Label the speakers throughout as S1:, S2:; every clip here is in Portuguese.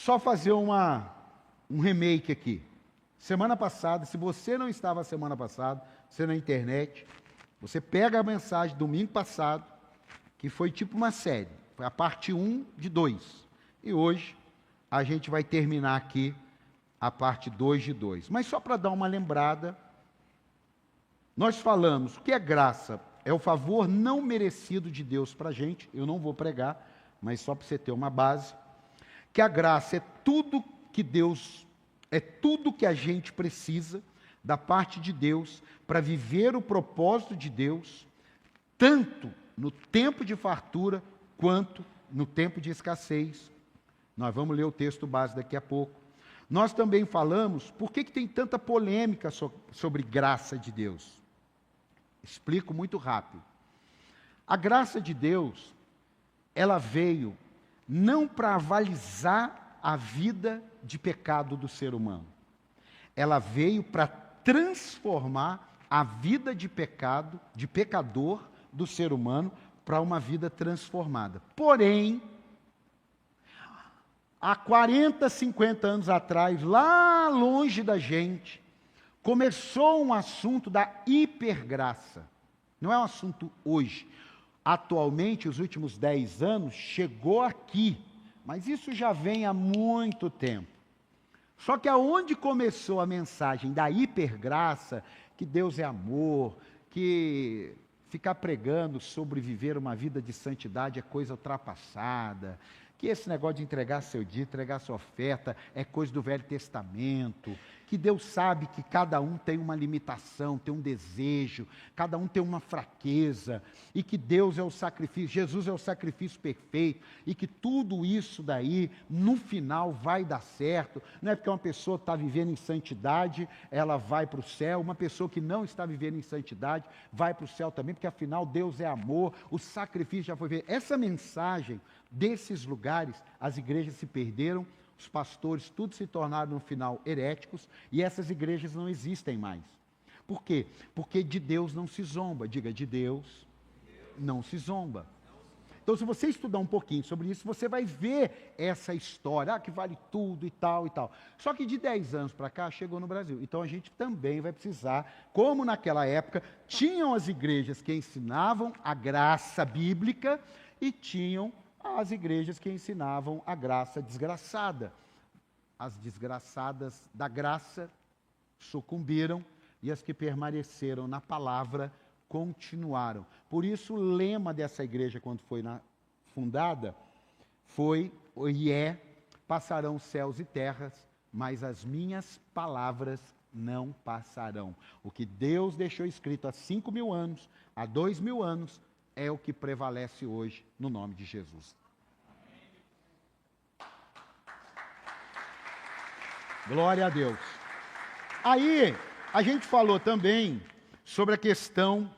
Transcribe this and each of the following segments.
S1: só fazer um remake aqui. Semana passada, se você não estava semana passada, você na internet, você pega a mensagem domingo passado, que foi tipo uma série. Foi a parte 1 de 2. E hoje a gente vai terminar aqui a parte 2 de 2. Mas só para dar uma lembrada, nós falamos que a graça é o favor não merecido de Deus para a gente. Eu não vou pregar, mas só para você ter uma base. Que a graça é tudo que Deus, é tudo que a gente precisa da parte de Deus para viver o propósito de Deus, tanto no tempo de fartura quanto no tempo de escassez. Nós vamos ler o texto base daqui a pouco. Nós também falamos por que tem tanta polêmica sobre graça de Deus. Explico muito rápido. A graça de Deus, ela veio não para avalizar a vida de pecado do ser humano. Ela veio para transformar a vida de pecado, de pecador do ser humano, para uma vida transformada. Porém, há 40, 50 anos atrás, lá longe da gente, começou um assunto da hipergraça. Não é um assunto hoje. Atualmente, os últimos 10 anos, chegou aqui. Mas isso já vem há muito tempo. Só que aonde começou a mensagem da hipergraça, que Deus é amor, que ficar pregando sobre viver uma vida de santidade é coisa ultrapassada, que esse negócio de entregar seu dia, entregar sua oferta, é coisa do Velho Testamento, que Deus sabe que cada um tem uma limitação, tem um desejo, cada um tem uma fraqueza, e que Deus é o sacrifício, Jesus é o sacrifício perfeito, e que tudo isso daí, no final, vai dar certo. Não é porque uma pessoa está vivendo em santidade, ela vai para o céu, uma pessoa que não está vivendo em santidade, vai para o céu também, porque afinal Deus é amor, o sacrifício já foi feito. Essa mensagem desses lugares, as igrejas se perderam, os pastores, tudo se tornaram no final heréticos, e essas igrejas não existem mais. Por quê? Porque de Deus não se zomba. Diga, de Deus não se zomba. Então, se você estudar um pouquinho sobre isso, você vai ver essa história, que vale tudo e tal e tal. Só que de 10 anos para cá, chegou no Brasil. Então, a gente também vai precisar, como naquela época, tinham as igrejas que ensinavam a graça bíblica e tinham as igrejas que ensinavam a graça desgraçada. As desgraçadas da graça sucumbiram e as que permaneceram na palavra continuaram. Por isso, o lema dessa igreja, quando foi fundada, foi e é: passarão céus e terras, mas as minhas palavras não passarão. O que Deus deixou escrito há 5.000 anos, há 2.000 anos, é o que prevalece hoje, no nome de Jesus. Glória a Deus. Aí, a gente falou também sobre a questão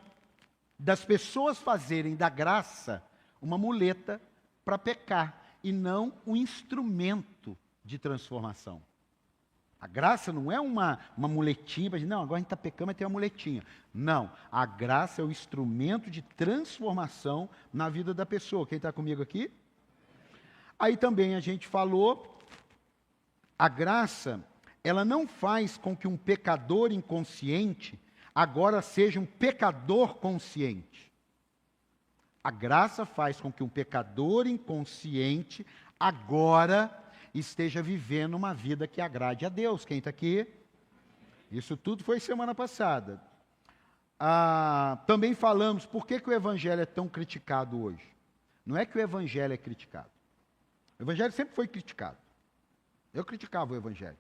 S1: das pessoas fazerem da graça uma muleta para pecar, e não um instrumento de transformação. A graça não é uma muletinha para dizer, não, agora a gente está pecando, mas tem uma muletinha. Não, a graça é o instrumento de transformação na vida da pessoa. Quem está comigo aqui? Aí também a gente falou, a graça, ela não faz com que um pecador inconsciente agora seja um pecador consciente. A graça faz com que um pecador inconsciente agora esteja vivendo uma vida que agrade a Deus. Quem está aqui? Isso tudo foi semana passada. Também falamos por que o Evangelho é tão criticado hoje. Não é que o Evangelho é criticado. O Evangelho sempre foi criticado. Eu criticava o Evangelho.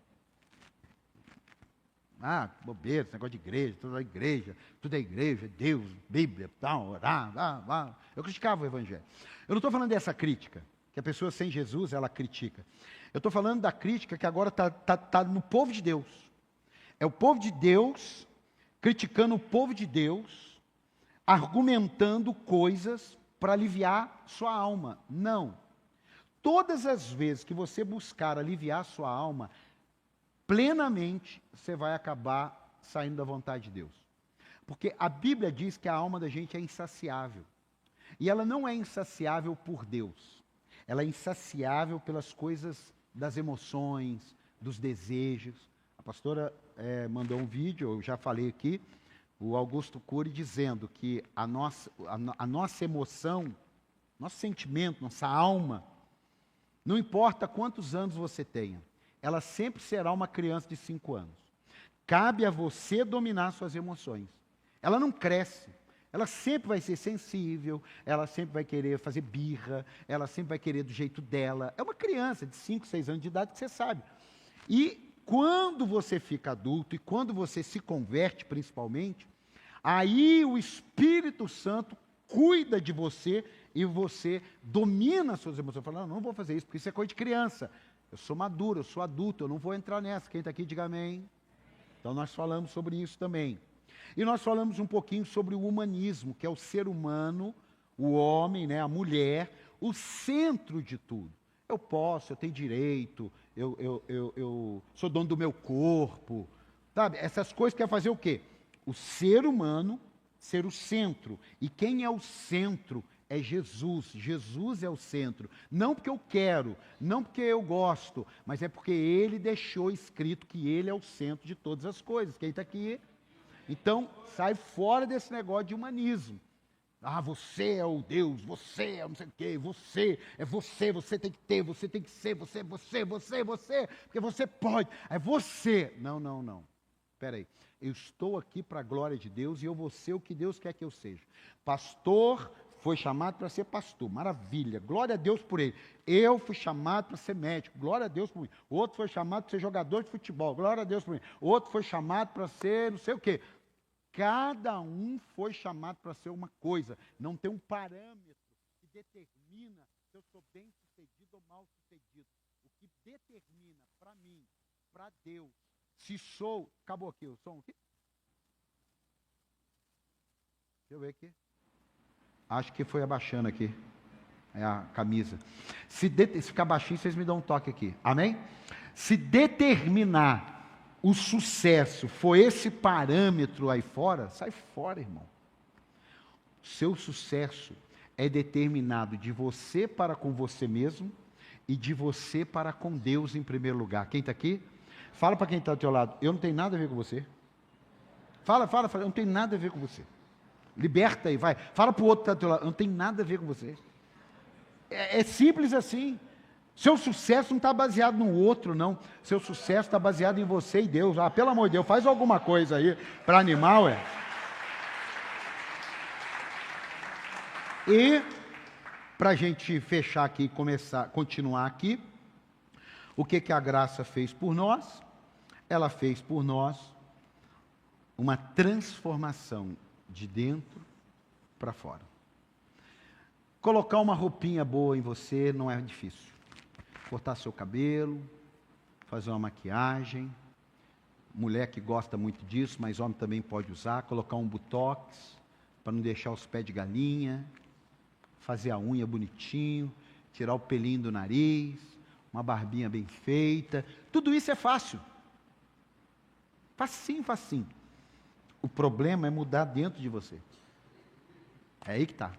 S1: Bobeira, esse negócio de igreja, tudo é igreja, Deus, Bíblia, tal, orar. Eu criticava o Evangelho. Eu não estou falando dessa crítica, que a pessoa sem Jesus, ela critica. Eu estou falando da crítica que agora está no povo de Deus. É o povo de Deus criticando o povo de Deus, argumentando coisas para aliviar sua alma. Não. Todas as vezes que você buscar aliviar sua alma, plenamente, você vai acabar saindo da vontade de Deus. Porque a Bíblia diz que a alma da gente é insaciável. E ela não é insaciável por Deus. Ela é insaciável pelas coisas das emoções, dos desejos. A pastora mandou um vídeo, eu já falei aqui, o Augusto Cury dizendo que a nossa emoção, nosso sentimento, nossa alma, não importa quantos anos você tenha, ela sempre será uma criança de 5 anos. Cabe a você dominar suas emoções. Ela não cresce. Ela sempre vai ser sensível, ela sempre vai querer fazer birra, ela sempre vai querer do jeito dela. É uma criança de 5, 6 anos de idade que você sabe. E quando você fica adulto e quando você se converte principalmente, aí o Espírito Santo cuida de você e você domina as suas emoções. Fala, não vou fazer isso porque isso é coisa de criança. Eu sou maduro, eu sou adulto, eu não vou entrar nessa. Quem está aqui, diga amém. Então nós falamos sobre isso também. E nós falamos um pouquinho sobre o humanismo, que é o ser humano, o homem, né, a mulher, o centro de tudo. Eu posso, eu tenho direito, eu sou dono do meu corpo, sabe? Essas coisas quer fazer o quê? O ser humano ser o centro. E quem é o centro é Jesus. Jesus é o centro. Não porque eu quero, não porque eu gosto, mas é porque Ele deixou escrito que Ele é o centro de todas as coisas. Quem está aqui? Então, sai fora desse negócio de humanismo. Ah, você é o Deus, você é não sei o quê, você tem que ter, você tem que ser, você, porque você pode. É você. Não. Espera aí. Eu estou aqui para a glória de Deus e eu vou ser o que Deus quer que eu seja. Pastor foi chamado para ser pastor, maravilha, glória a Deus por ele. Eu fui chamado para ser médico, glória a Deus por mim. Outro foi chamado para ser jogador de futebol, glória a Deus por mim. Outro foi chamado para ser não sei o quê. Cada um foi chamado para ser uma coisa. Não tem um parâmetro que determina se eu sou bem sucedido ou mal sucedido. O que determina para mim, para Deus, se sou... Acabou aqui o som aqui? Deixa eu ver aqui. Acho que foi abaixando aqui. É a camisa. Se ficar baixinho, vocês me dão um toque aqui. Amém? Se determinar o sucesso for esse parâmetro aí fora, sai fora, irmão. Seu sucesso é determinado de você para com você mesmo e de você para com Deus em primeiro lugar. Quem está aqui? Fala para quem está do teu lado. Eu não tenho nada a ver com você. Fala. Eu não tenho nada a ver com você. Liberta aí, vai. Fala para o outro que está do teu lado. Eu não tenho nada a ver com você. É simples assim. Seu sucesso não está baseado no outro, não. Seu sucesso está baseado em você e Deus. Ah, pelo amor de Deus, faz alguma coisa aí para animar, ué. E, para a gente fechar aqui e continuar aqui, o que a graça fez por nós? Ela fez por nós uma transformação de dentro para fora. Colocar uma roupinha boa em você não é difícil. Cortar seu cabelo, fazer uma maquiagem, mulher que gosta muito disso, mas homem também pode usar, colocar um botox, para não deixar os pés de galinha, fazer a unha bonitinho, tirar o pelinho do nariz, uma barbinha bem feita, tudo isso é fácil. Facinho. O problema é mudar dentro de você. É aí que está.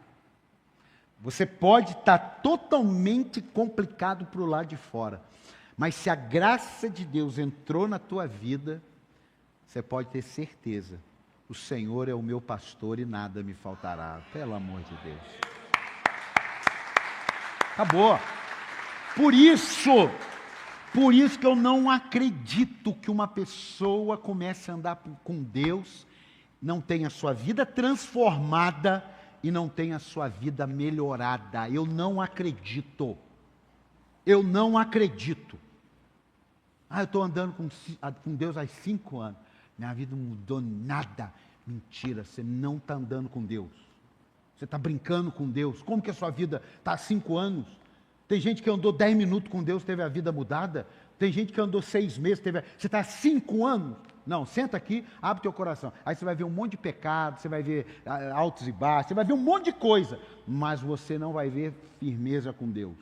S1: Você pode estar totalmente complicado para o lado de fora, mas se a graça de Deus entrou na tua vida, você pode ter certeza, o Senhor é o meu pastor e nada me faltará, pelo amor de Deus. Acabou. Por isso que eu não acredito que uma pessoa comece a andar com Deus, não tenha sua vida transformada, e não tem a sua vida melhorada. Eu não acredito. Eu estou andando com Deus há 5 anos. Minha vida não mudou nada. Mentira, você não está andando com Deus. Você está brincando com Deus. Como que a sua vida está há 5 anos? Tem gente que andou 10 minutos com Deus, teve a vida mudada. Tem gente que andou 6 meses, você está há 5 anos. Não, senta aqui, abre teu coração. Aí você vai ver um monte de pecado, você vai ver altos e baixos, você vai ver um monte de coisa, mas você não vai ver firmeza com Deus.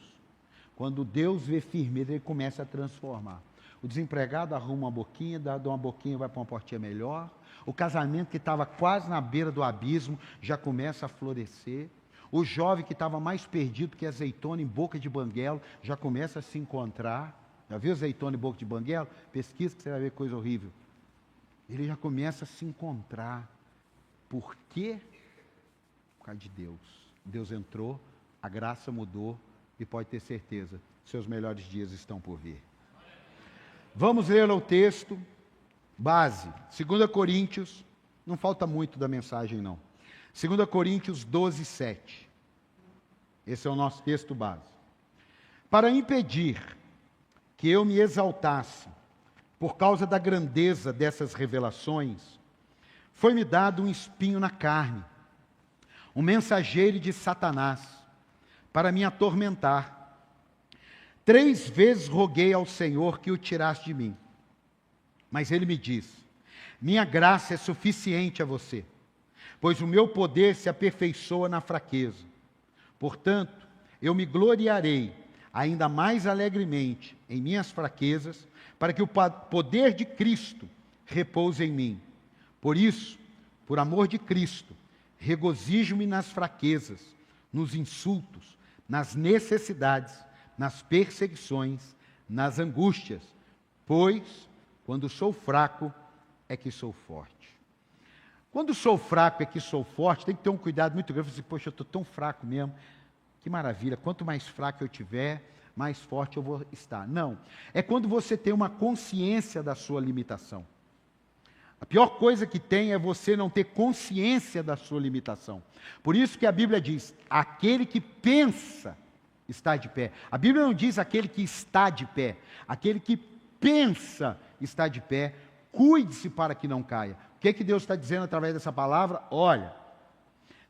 S1: Quando Deus vê firmeza, Ele começa a transformar. O desempregado arruma uma boquinha, dá uma boquinha, vai para uma portinha melhor. O casamento que estava quase na beira do abismo, já começa a florescer. O jovem que estava mais perdido que azeitona em boca de banguelo, já começa a se encontrar. Já viu azeitona e boca de banguela? Pesquisa que você vai ver coisa horrível. Ele já começa a se encontrar. Por quê? Por causa de Deus. Deus entrou, a graça mudou e pode ter certeza, seus melhores dias estão por vir. Vamos ler o texto base, 2 Coríntios, não falta muito da mensagem não. 2 Coríntios 12, 7. Esse é o nosso texto base. Para impedir que eu me exaltasse por causa da grandeza dessas revelações, foi-me dado um espinho na carne, um mensageiro de Satanás, para me atormentar. 3 vezes roguei ao Senhor que o tirasse de mim. Mas ele me disse: minha graça é suficiente a você, pois o meu poder se aperfeiçoa na fraqueza. Portanto, eu me gloriarei ainda mais alegremente em minhas fraquezas, para que o poder de Cristo repouse em mim. Por isso, por amor de Cristo, regozijo-me nas fraquezas, nos insultos, nas necessidades, nas perseguições, nas angústias, pois, quando sou fraco, é que sou forte. Quando sou fraco é que sou forte, tem que ter um cuidado muito grande. Você, poxa, eu estou tão fraco mesmo. Que maravilha, quanto mais fraco eu tiver, mais forte eu vou estar. Não, é quando você tem uma consciência da sua limitação. A pior coisa que tem é você não ter consciência da sua limitação. Por isso que a Bíblia diz, aquele que pensa está de pé. A Bíblia não diz aquele que está de pé. Aquele que pensa está de pé. Cuide-se para que não caia. O que Deus está dizendo através dessa palavra? Olha,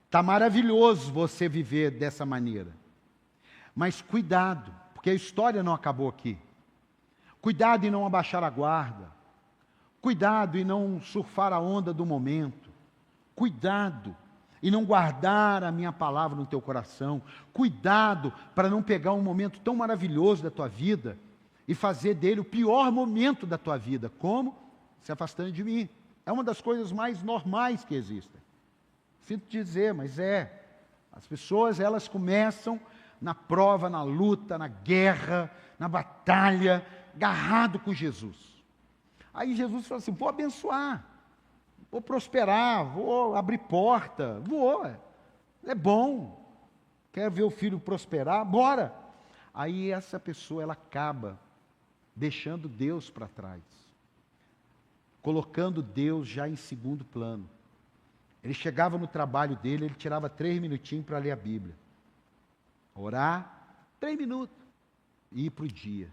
S1: está maravilhoso você viver dessa maneira. Mas cuidado, porque a história não acabou aqui. Cuidado em não abaixar a guarda. Cuidado em não surfar a onda do momento. Cuidado em não guardar a minha palavra no teu coração. Cuidado para não pegar um momento tão maravilhoso da tua vida e fazer dele o pior momento da tua vida. Como? Se afastando de mim. É uma das coisas mais normais que existem. Sinto dizer, mas é. As pessoas, elas começam na prova, na luta, na guerra, na batalha, agarrado com Jesus. Aí Jesus fala assim, vou abençoar, vou prosperar, vou abrir porta, vou, é bom. Quer ver o filho prosperar? Bora! Aí essa pessoa, ela acaba deixando Deus para trás, colocando Deus já em segundo plano. Ele chegava no trabalho dele, ele tirava 3 minutinhos para ler a Bíblia. Orar, 3 minutos, e ir para o dia.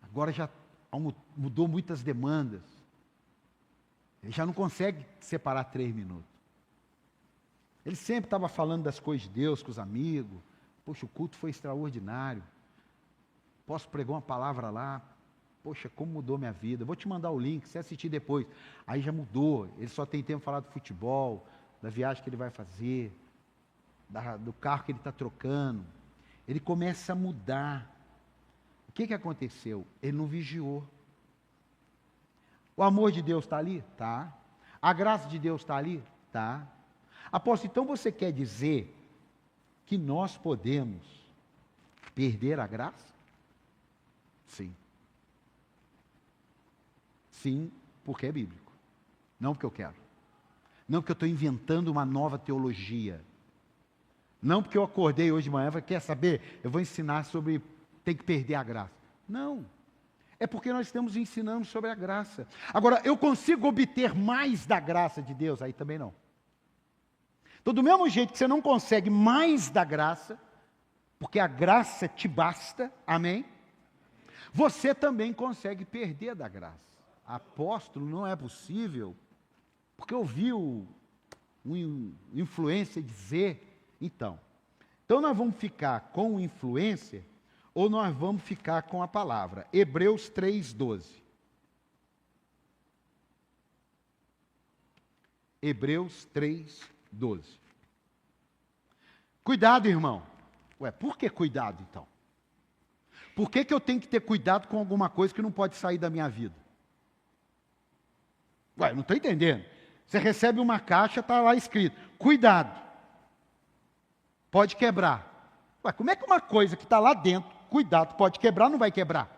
S1: Agora já mudou muitas demandas. Ele já não consegue separar 3 minutos. Ele sempre estava falando das coisas de Deus com os amigos. Poxa, o culto foi extraordinário. Posso pregar uma palavra lá? Poxa, como mudou minha vida. Vou te mandar o link, você assistir depois. Aí já mudou. Ele só tem tempo para falar do futebol, da viagem que ele vai fazer, do carro que ele está trocando. Ele começa a mudar. O que aconteceu? Ele não vigiou. O amor de Deus está ali? Tá. A graça de Deus está ali? Tá. Apóstolo, então você quer dizer que nós podemos perder a graça? Sim. Sim, porque é bíblico. Não porque eu quero. Não porque eu estou inventando uma nova teologia. Não porque eu acordei hoje de manhã e falei, quer saber? Eu vou ensinar sobre tem que perder a graça. Não. É porque nós estamos ensinando sobre a graça. Agora, eu consigo obter mais da graça de Deus? Aí também não. Então, do mesmo jeito que você não consegue mais da graça, porque a graça te basta, amém? Você também consegue perder da graça. Apóstolo, não é possível, porque eu vi um influencer dizer, então nós vamos ficar com o influencer ou nós vamos ficar com a palavra? Hebreus 3:12. Hebreus 3:12. Cuidado, irmão. Ué, por que cuidado, então? Por que eu tenho que ter cuidado com alguma coisa que não pode sair da minha vida? Ué, não estou entendendo. Você recebe uma caixa, está lá escrito, cuidado, pode quebrar. Ué, como é que uma coisa que está lá dentro, cuidado, pode quebrar, não vai quebrar?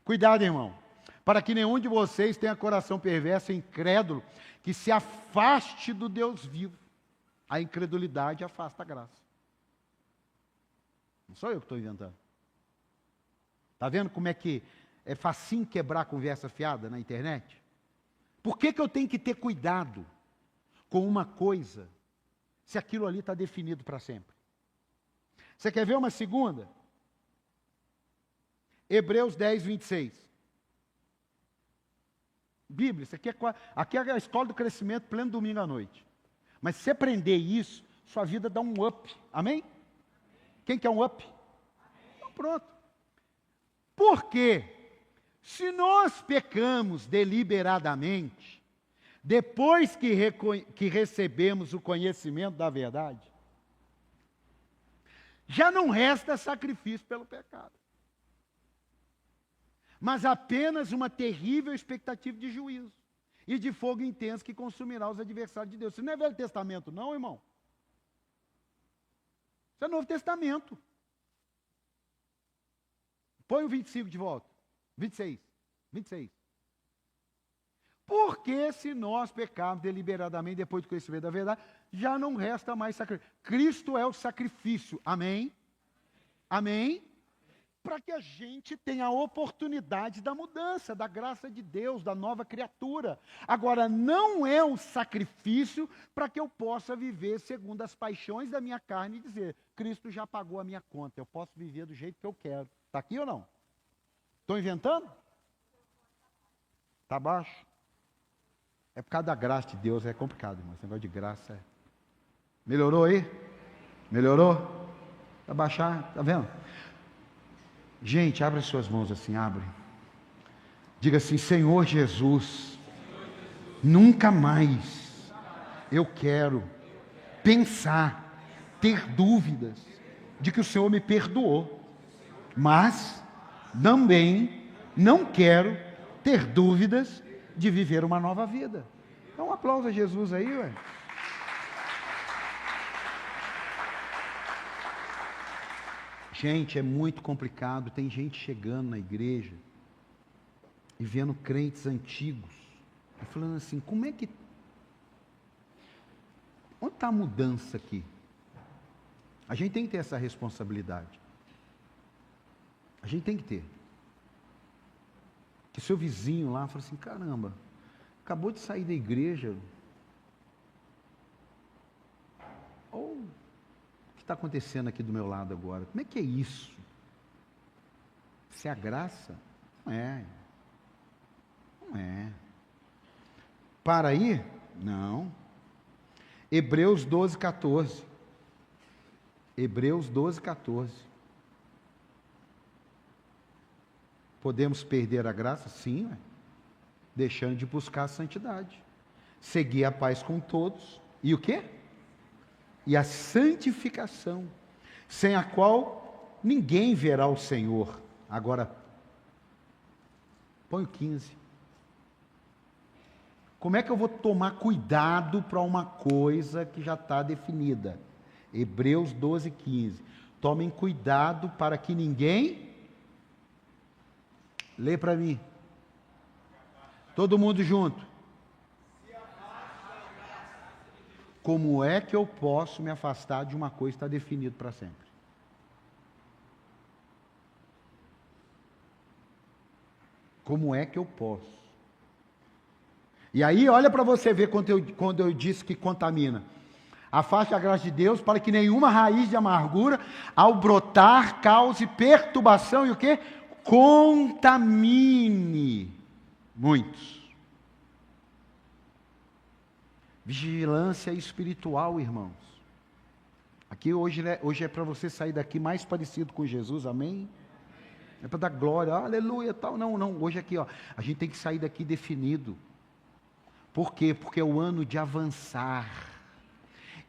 S1: Cuidado, irmão, para que nenhum de vocês tenha coração perverso e incrédulo, que se afaste do Deus vivo. A incredulidade afasta a graça. Não sou eu que estou inventando. Está vendo como é que é facinho quebrar conversa fiada na internet? Por que eu tenho que ter cuidado com uma coisa, se aquilo ali está definido para sempre? Você quer ver uma segunda? Hebreus 10, 26. Bíblia, isso aqui é a escola do crescimento, pleno domingo à noite. Mas se você aprender isso, sua vida dá um up. Amém? Quem quer um up? Então pronto. Porque, se nós pecamos deliberadamente, depois que recebemos o conhecimento da verdade, já não resta sacrifício pelo pecado, mas apenas uma terrível expectativa de juízo e de fogo intenso que consumirá os adversários de Deus. Isso não é Velho Testamento, não, irmão. Isso é Novo Testamento. Põe o 25 de volta. 26. Porque se nós pecarmos deliberadamente depois do conhecimento da verdade, já não resta mais sacrifício. Cristo é o sacrifício. Amém? Amém? Para que a gente tenha a oportunidade da mudança, da graça de Deus, da nova criatura. Agora, não é um sacrifício para que eu possa viver segundo as paixões da minha carne e dizer, Cristo já pagou a minha conta, eu posso viver do jeito que eu quero. Está aqui ou não? Estou inventando? Está baixo? É por causa da graça de Deus, é complicado, irmão. Esse negócio de graça é... Melhorou aí? Melhorou? Está baixar, está vendo? Gente, abre as suas mãos assim, abre. Diga assim, Senhor Jesus, nunca mais eu quero pensar, ter dúvidas de que o Senhor me perdoou. Mas também não quero ter dúvidas de viver uma nova vida. Então um aplauso a Jesus aí, ué. Gente, é muito complicado. Tem gente chegando na igreja e vendo crentes antigos e falando assim, como é que... Onde está a mudança aqui? A gente tem que ter essa responsabilidade. A gente tem que ter. Que seu vizinho lá fala assim, caramba, acabou de sair da igreja. Ou o que está acontecendo aqui do meu lado agora? Como é que é isso? Se é a graça? Não é. Não é. Para aí? Não. Hebreus 12, 14. Hebreus 12, 14. Podemos perder a graça? Sim, deixando de buscar a santidade. Seguir a paz com todos. E o quê? E a santificação, sem a qual ninguém verá o Senhor. Agora, põe o 15. Como é que eu vou tomar cuidado para uma coisa que já está definida? Hebreus 12, 15. Tomem cuidado para que ninguém... Lê para mim. Todo mundo junto. Como é que eu posso me afastar de uma coisa que está definida para sempre? Como é que eu posso? E aí, olha para você ver quando eu disse que contamina. Afaste a graça de Deus para que nenhuma raiz de amargura, ao brotar, cause perturbação e o quê? Contamine muitos. Vigilância espiritual, irmãos. Aqui hoje é para você sair daqui mais parecido com Jesus, amém? É para dar glória, aleluia, tal. Não, hoje aqui, ó, a gente tem que sair daqui definido. Por quê? Porque é o ano de avançar.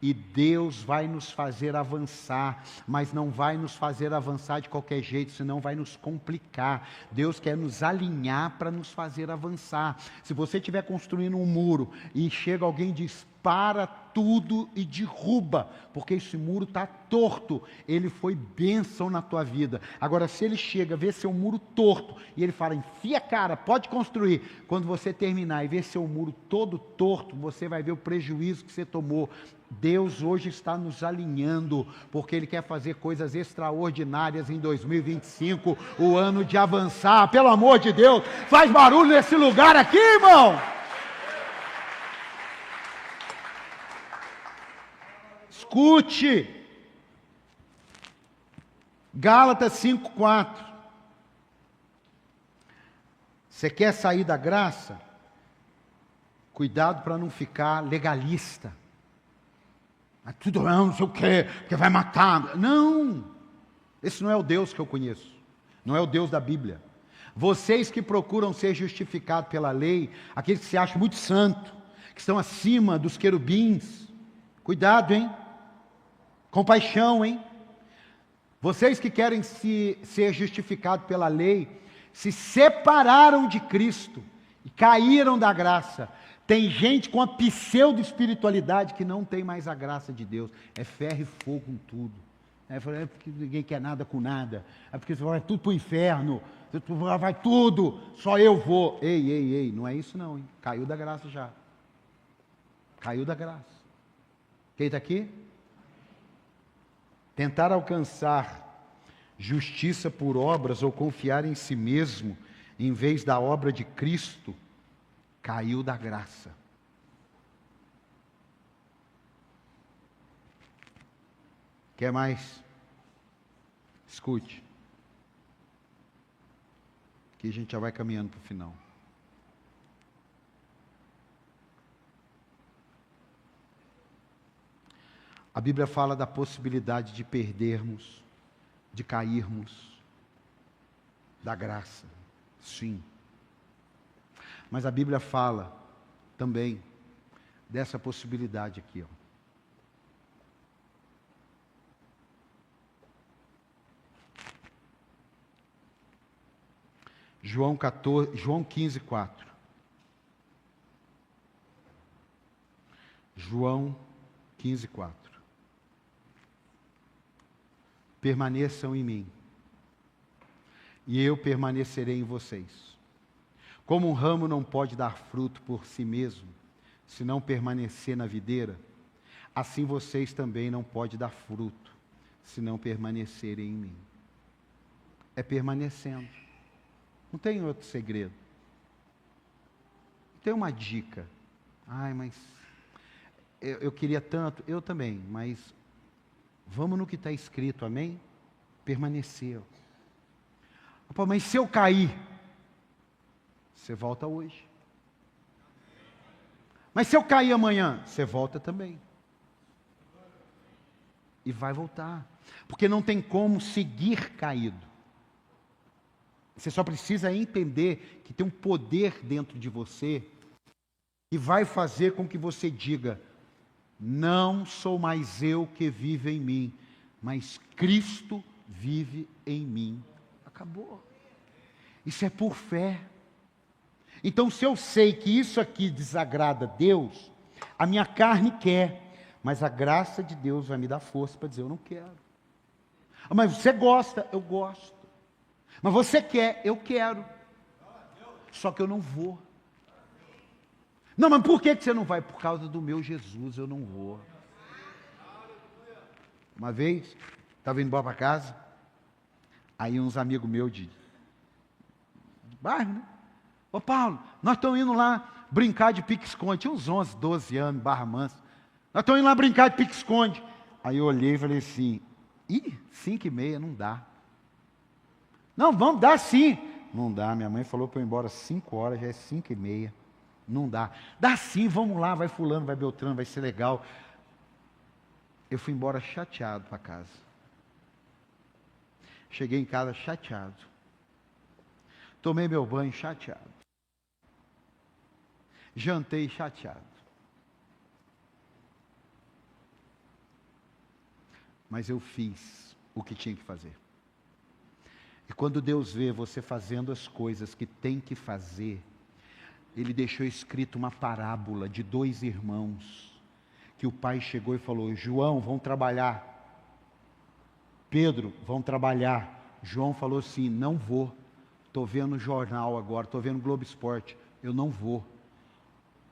S1: E Deus vai nos fazer avançar, mas não vai nos fazer avançar de qualquer jeito, senão vai nos complicar. Deus quer nos alinhar para nos fazer avançar. Se você estiver construindo um muro e chega alguém e diz, para tudo e derruba, porque esse muro está torto. Ele foi bênção na tua vida. Agora, se ele chega, vê seu muro torto, e ele fala, enfia a cara, pode construir. Quando você terminar e ver seu muro todo torto, você vai ver o prejuízo que você tomou. Deus hoje está nos alinhando, porque Ele quer fazer coisas extraordinárias em 2025, o ano de avançar. Pelo amor de Deus, faz barulho nesse lugar aqui, irmão! Escute, Gálatas 5,4. Você quer sair da graça? Cuidado para não ficar legalista. Mas tudo não sei o quê, porque vai matar. Não, esse não é o Deus que eu conheço. Não é o Deus da Bíblia. Vocês que procuram ser justificados pela lei, aqueles que se acham muito santos, que estão acima dos querubins, cuidado, hein? Compaixão, hein? Vocês que querem ser justificados pela lei, se separaram de Cristo e caíram da graça. Tem gente com a pseudo-espiritualidade que não tem mais a graça de Deus. É ferro e fogo com tudo. É porque ninguém quer nada com nada. É porque vai tudo para o inferno. Vai tudo, só eu vou. Ei, não é isso não, hein? Caiu da graça já. Caiu da graça. Quem está aqui? Tentar alcançar justiça por obras ou confiar em si mesmo, em vez da obra de Cristo, caiu da graça. Quer mais? Escute. Aqui a gente já vai caminhando para o final. A Bíblia fala da possibilidade de perdermos, de cairmos da graça. Sim. Mas a Bíblia fala também dessa possibilidade aqui, ó. João 15:4. João 15:4. Permaneçam em mim, e eu permanecerei em vocês. Como um ramo não pode dar fruto por si mesmo, se não permanecer na videira, assim vocês também não podem dar fruto, se não permanecerem em mim. É permanecendo. Não tem outro segredo. Tem uma dica. Ai, mas eu queria tanto, eu também, mas vamos no que está escrito, amém? Permaneceu. Opa, mas se eu cair, você volta hoje. Mas se eu cair amanhã, você volta também. E vai voltar. Porque não tem como seguir caído. Você só precisa entender que tem um poder dentro de você que vai fazer com que você diga: não sou mais eu que vivo em mim, mas Cristo vive em mim. Acabou. Isso é por fé. Então, se eu sei que isso aqui desagrada a Deus, a minha carne quer, mas a graça de Deus vai me dar força para dizer: eu não quero. Mas você gosta? Eu gosto. Mas você quer? Eu quero. Só que eu não vou. Não, mas por que você não vai? Por causa do meu Jesus, eu não vou. Uma vez, estava indo embora para casa, aí uns amigos meus de bairro, né? Ô Paulo, nós estamos indo lá brincar de pique-esconde. Tinha uns 11, 12 anos, Barra Mansa. Nós estamos indo lá brincar de pique-esconde. Aí eu olhei e falei assim: 5:30, não dá. Não, vamos dar sim. Não dá, minha mãe falou para eu ir embora 5 horas, já é 5:30. Não dá. Dá sim, vamos lá, vai fulano, vai Beltrano, vai ser legal. Eu fui embora chateado para casa. Cheguei em casa chateado. Tomei meu banho chateado. Jantei chateado. Mas eu fiz o que tinha que fazer. E quando Deus vê você fazendo as coisas que tem que fazer, Ele deixou escrito uma parábola de 2 irmãos que o pai chegou e falou: João, vão trabalhar. Pedro, vão trabalhar. João falou assim: não vou. Estou vendo o jornal agora, estou vendo o Globo Esporte. Eu não vou.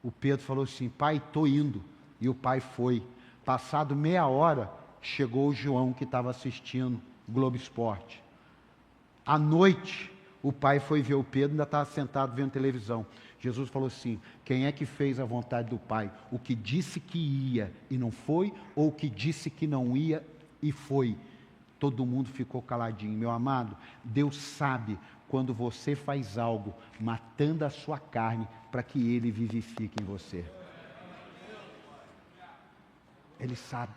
S1: O Pedro falou assim: pai, estou indo. E o pai foi. Passado meia hora, chegou o João que estava assistindo o Globo Esporte. À noite, o pai foi ver o Pedro, ainda estava sentado vendo televisão. Jesus falou assim: quem é que fez a vontade do pai? O que disse que ia e não foi, ou o que disse que não ia e foi? Todo mundo ficou caladinho. Meu amado, Deus sabe quando você faz algo matando a sua carne para que Ele vivifique em você. Ele sabe.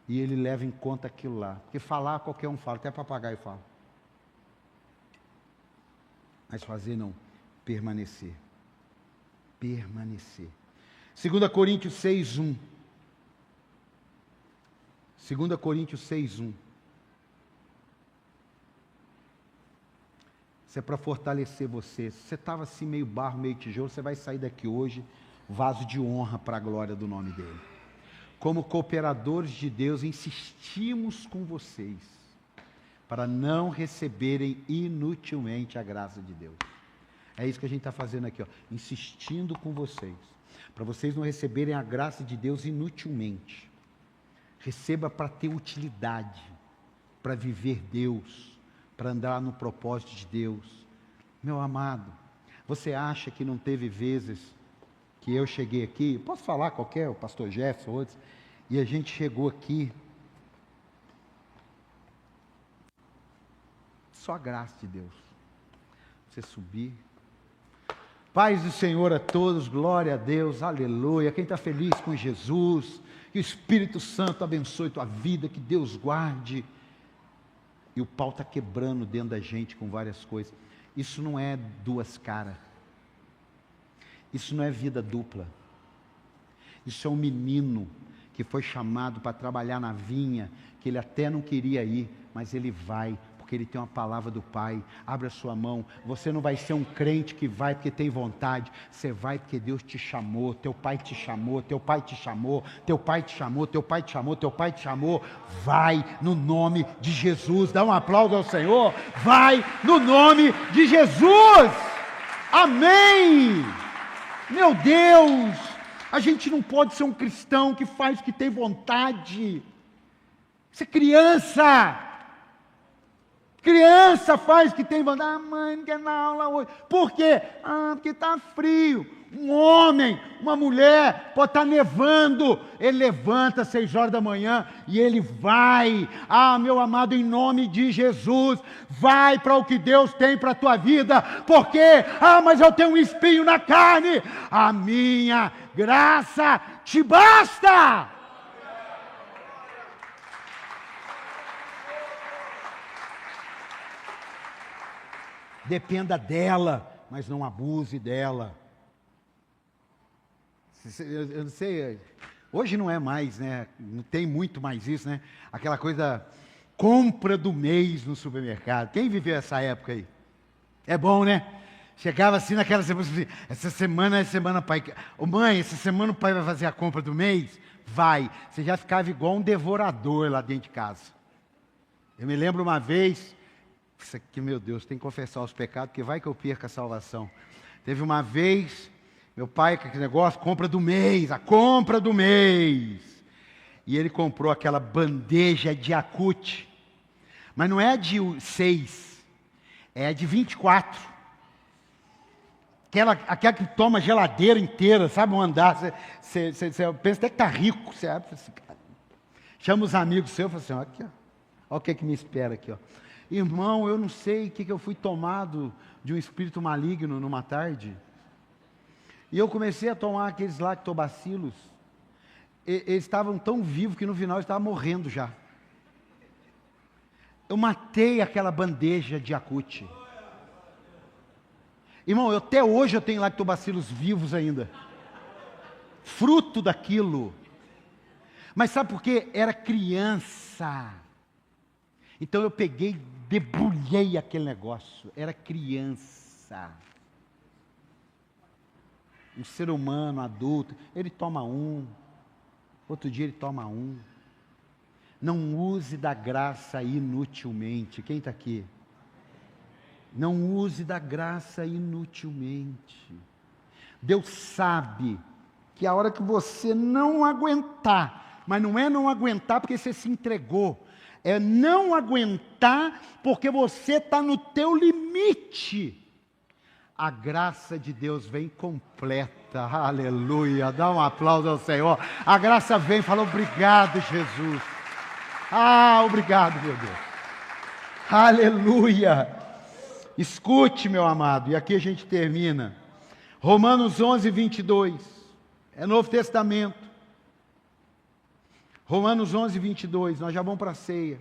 S1: E Ele leva em conta aquilo lá. Porque falar, qualquer um fala, até papagaio fala. Mas fazer não, permanecer. Permanecer. 2 Coríntios 6:1. 2 Coríntios 6:1. Isso é para fortalecer você. Se você estava assim meio barro, meio tijolo, você vai sair daqui hoje vaso de honra para a glória do nome dele. Como cooperadores de Deus, insistimos com vocês para não receberem inutilmente a graça de Deus. É isso que a gente está fazendo aqui, ó, insistindo com vocês, para vocês não receberem a graça de Deus inutilmente. Receba para ter utilidade, para viver Deus, para andar no propósito de Deus. Meu amado, você acha que não teve vezes que eu cheguei aqui, posso falar qualquer, o pastor Jefferson, outros, e a gente chegou aqui, só a graça de Deus, você subir. Paz do Senhor a todos, glória a Deus, aleluia. Quem está feliz com Jesus, que o Espírito Santo abençoe tua vida, que Deus guarde. E o pau está quebrando dentro da gente com várias coisas. Isso não é duas caras. Isso não é vida dupla. Isso é um menino que foi chamado para trabalhar na vinha, que ele até não queria ir, mas ele vai, porque ele tem uma palavra do Pai. Abra a sua mão. Você não vai ser um crente que vai porque tem vontade. Você vai porque Deus te chamou, teu pai te chamou, teu pai te chamou, teu pai te chamou, teu pai te chamou, teu pai te chamou. Vai no nome de Jesus. Dá um aplauso ao Senhor. Vai no nome de Jesus. Amém. Meu Deus, a gente não pode ser um cristão que faz o que tem vontade. Você é criança. Criança faz o que tem vontade. Ah, mãe, não quer ir na aula hoje. Por quê? Ah, porque está frio. Um homem, uma mulher, pode estar nevando. Ele levanta às 6 horas da manhã e ele vai. Ah, meu amado, em nome de Jesus, vai para o que Deus tem para a tua vida. Por quê? Ah, mas eu tenho um espinho na carne. A minha graça te basta. Dependa dela, mas não abuse dela. Eu não sei, hoje não é mais, né? Não tem muito mais isso, né? Aquela coisa, compra do mês no supermercado. Quem viveu essa época aí? É bom, né? Chegava assim naquela semana, essa semana é semana pai. Ô mãe, essa semana o pai vai fazer a compra do mês? Vai. Você já ficava igual um devorador lá dentro de casa. Eu me lembro uma vez, isso aqui, meu Deus, tem que confessar os pecados, porque vai que eu perca a salvação. Teve uma vez, meu pai, com aquele negócio, compra do mês, a compra do mês. E ele comprou aquela bandeja de Yakult. Mas não é a de 6, é a de 24. Aquela que toma geladeira inteira, sabe, um andar. Você pensa até que está rico. Você abre, assim, chama os amigos seus e fala assim, ó, aqui, ó. Olha o que me espera aqui, ó. Irmão, eu não sei o que eu fui tomado de um espírito maligno numa tarde. E eu comecei a tomar aqueles lactobacilos. Eles estavam tão vivos que no final eles estavam morrendo já. Eu matei aquela bandeja de Yakult. Irmão, até hoje eu tenho lactobacilos vivos ainda. Fruto daquilo. Mas sabe por quê? Era criança. Então eu peguei, debulhei aquele negócio. Era criança. Um ser humano, adulto, ele toma um, outro dia ele toma um. Não use da graça inutilmente. Quem está aqui? Não use da graça inutilmente. Deus sabe que a hora que você não aguentar, mas não é não aguentar porque você se entregou, é não aguentar porque você está no teu limite. A graça de Deus vem completa, aleluia, dá um aplauso ao Senhor. A graça vem, fala obrigado, Jesus. Obrigado, meu Deus. Aleluia. Escute, meu amado, e aqui a gente termina. Romanos 11, 22. É Novo Testamento. Romanos 11, 22. Nós já vamos para a ceia.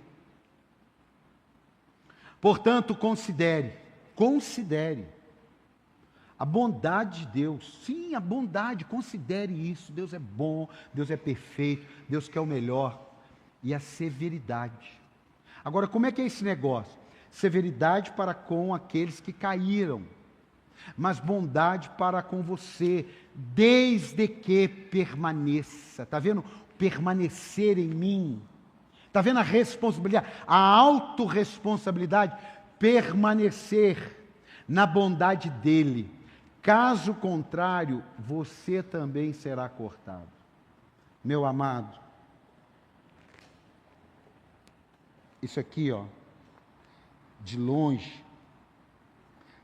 S1: Portanto, considere a bondade de Deus. Sim, a bondade, considere isso. Deus é bom, Deus é perfeito, Deus quer o melhor. E a severidade. Agora, como é que é esse negócio? Severidade para com aqueles que caíram, mas bondade para com você, desde que permaneça. Está vendo? Permanecer em mim. Está vendo a responsabilidade, a autorresponsabilidade? Permanecer na bondade dele. Caso contrário, você também será cortado. Meu amado, isso aqui, de longe,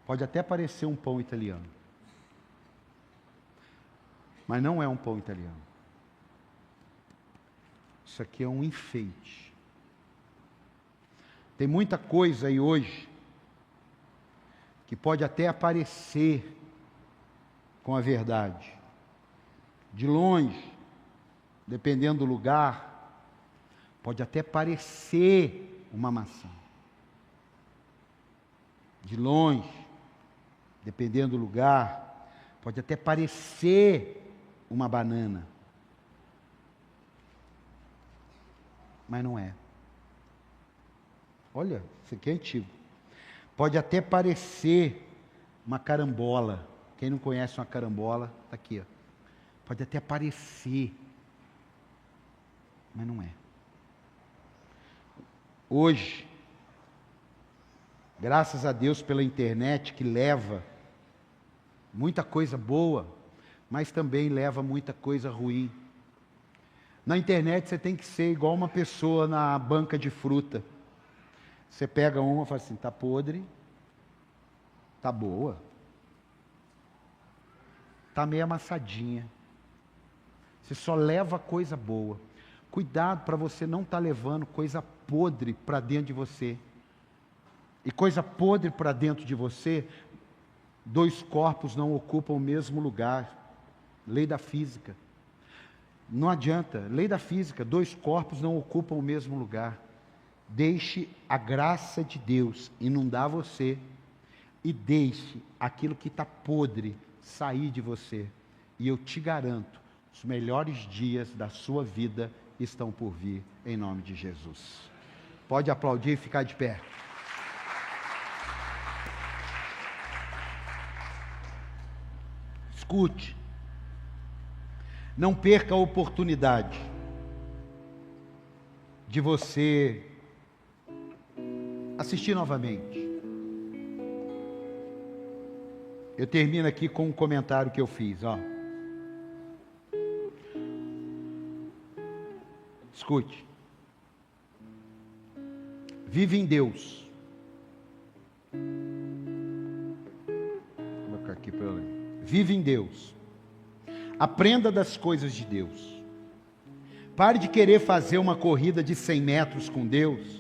S1: pode até parecer um pão italiano, mas não é um pão italiano. Isso aqui é um enfeite. Tem muita coisa aí hoje que pode até aparecer com a verdade. De longe, dependendo do lugar, pode até parecer uma maçã. De longe, dependendo do lugar, pode até parecer uma banana. Mas não é. Olha, isso aqui é antigo. Pode até parecer uma carambola. Quem não conhece uma carambola, está aqui. Pode até parecer, mas não é. Hoje, graças a Deus pela internet que leva muita coisa boa, mas também leva muita coisa ruim. Na internet você tem que ser igual uma pessoa na banca de fruta. Você pega uma e fala assim, está podre, está boa, está meio amassadinha. Você só leva coisa boa. Cuidado para você não estar levando coisa podre para dentro de você. E coisa podre para dentro de você, dois corpos não ocupam o mesmo lugar. Lei da física. Não adianta, lei da física, dois corpos não ocupam o mesmo lugar. Deixe a graça de Deus inundar você e deixe aquilo que está podre sair de você. E eu te garanto, os melhores dias da sua vida estão por vir, em nome de Jesus. Pode aplaudir e ficar de pé. Escute. Não perca a oportunidade de você assistir novamente. Eu termino aqui com um comentário que eu fiz, Escute. Vive em Deus. Vou colocar aqui para eu ler. Vive em Deus. Aprenda das coisas de Deus. Pare de querer fazer uma corrida de 100 metros com Deus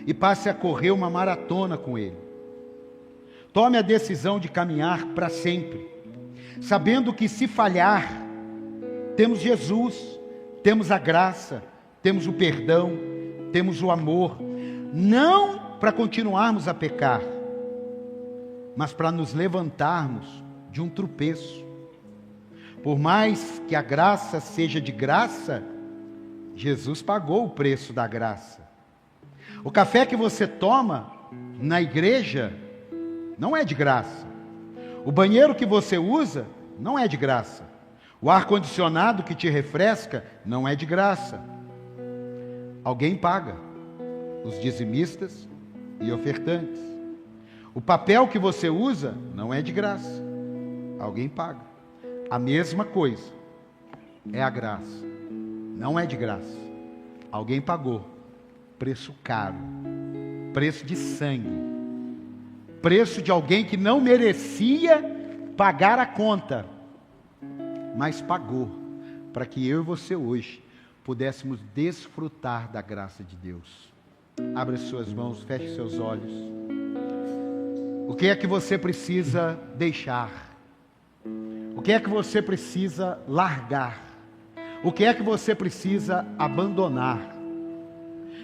S1: e passe a correr uma maratona com Ele. Tome a decisão de caminhar para sempre, sabendo que se falhar, temos Jesus, temos a graça, temos o perdão, temos o amor, não para continuarmos a pecar, mas para nos levantarmos de um tropeço. Por mais que a graça seja de graça, Jesus pagou o preço da graça. O café que você toma na igreja não é de graça. O banheiro que você usa não é de graça. O ar-condicionado que te refresca não é de graça. Alguém paga. Os dizimistas e ofertantes. O papel que você usa não é de graça. Alguém paga. A mesma coisa é a graça. Não é de graça. Alguém pagou. Preço caro. Preço de sangue. Preço de alguém que não merecia pagar a conta, mas pagou, para que eu e você hoje pudéssemos desfrutar da graça de Deus. Abra suas mãos, feche seus olhos. O que é que você precisa deixar? O que é que você precisa largar? O que é que você precisa abandonar?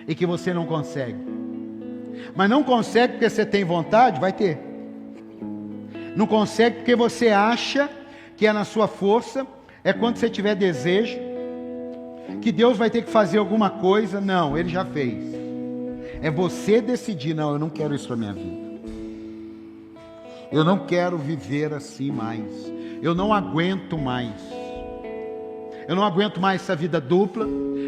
S1: E que você não consegue? Mas não consegue porque você tem vontade? Vai ter. Não consegue porque você acha que é na sua força, é quando você tiver desejo, que Deus vai ter que fazer alguma coisa. Não, Ele já fez. É você decidir, não, eu não quero isso para a minha vida. Eu não quero viver assim mais. Eu não aguento mais. Eu não aguento mais essa vida dupla.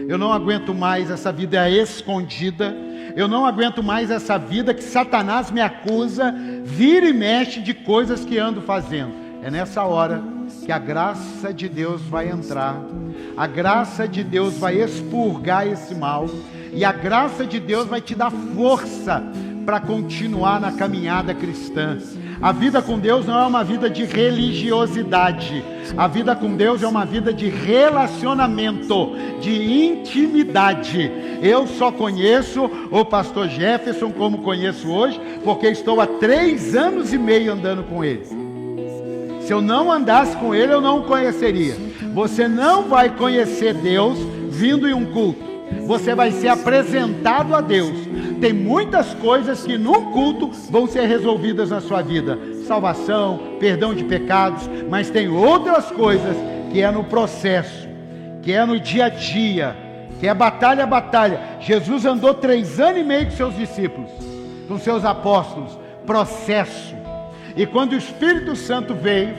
S1: Eu não aguento mais essa vida escondida. Eu não aguento mais essa vida que Satanás me acusa, vira e mexe de coisas que ando fazendo. É nessa hora que a graça de Deus vai entrar. A graça de Deus vai expurgar esse mal. E a graça de Deus vai te dar força para continuar na caminhada cristã. A vida com Deus não é uma vida de religiosidade. A vida com Deus é uma vida de relacionamento, de intimidade. Eu só conheço o pastor Jefferson como conheço hoje, porque estou há 3 anos e meio andando com ele. Se eu não andasse com ele, eu não o conheceria. Você não vai conhecer Deus vindo em um culto. Você vai ser apresentado a Deus. Tem muitas coisas que num culto vão ser resolvidas na sua vida. Salvação, perdão de pecados, mas tem outras coisas que é no processo, que é no dia a dia, que é batalha a batalha. Jesus andou 3 anos e meio com seus discípulos, com seus apóstolos, processo. E quando o Espírito Santo veio,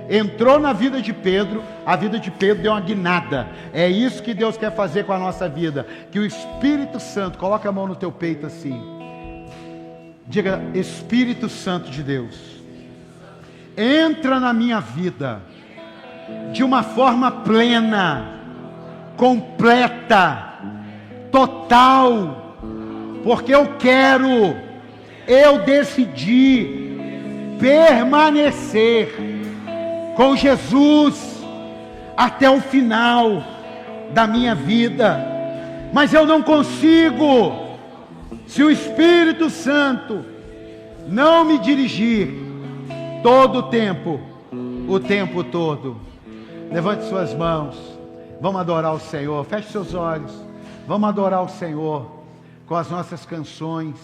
S1: entrou na vida de Pedro, a vida de Pedro deu uma guinada. É isso que Deus quer fazer com a nossa vida. Que o Espírito Santo, coloca a mão no teu peito assim. Diga, Espírito Santo de Deus, entra na minha vida de uma forma plena, completa, total, porque eu decidi permanecer com Jesus até o final da minha vida, mas eu não consigo se o Espírito Santo não me dirigir todo o tempo todo. Levante suas mãos, vamos adorar o Senhor, feche seus olhos, vamos adorar o Senhor com as nossas canções,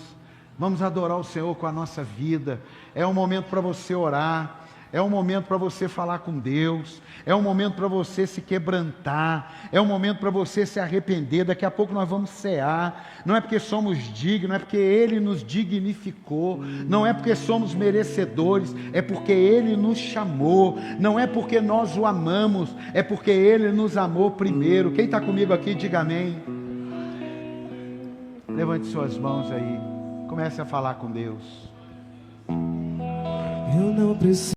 S1: vamos adorar o Senhor com a nossa vida. É um momento para você orar, é um momento para você falar com Deus, é um momento para você se quebrantar, é um momento para você se arrepender. Daqui a pouco nós vamos cear. Não é porque somos dignos, não é porque Ele nos dignificou, não é porque somos merecedores, é porque Ele nos chamou, não é porque nós o amamos, é porque Ele nos amou primeiro. Quem está comigo aqui, diga amém. Levante suas mãos aí, comece a falar com Deus.
S2: Eu não preciso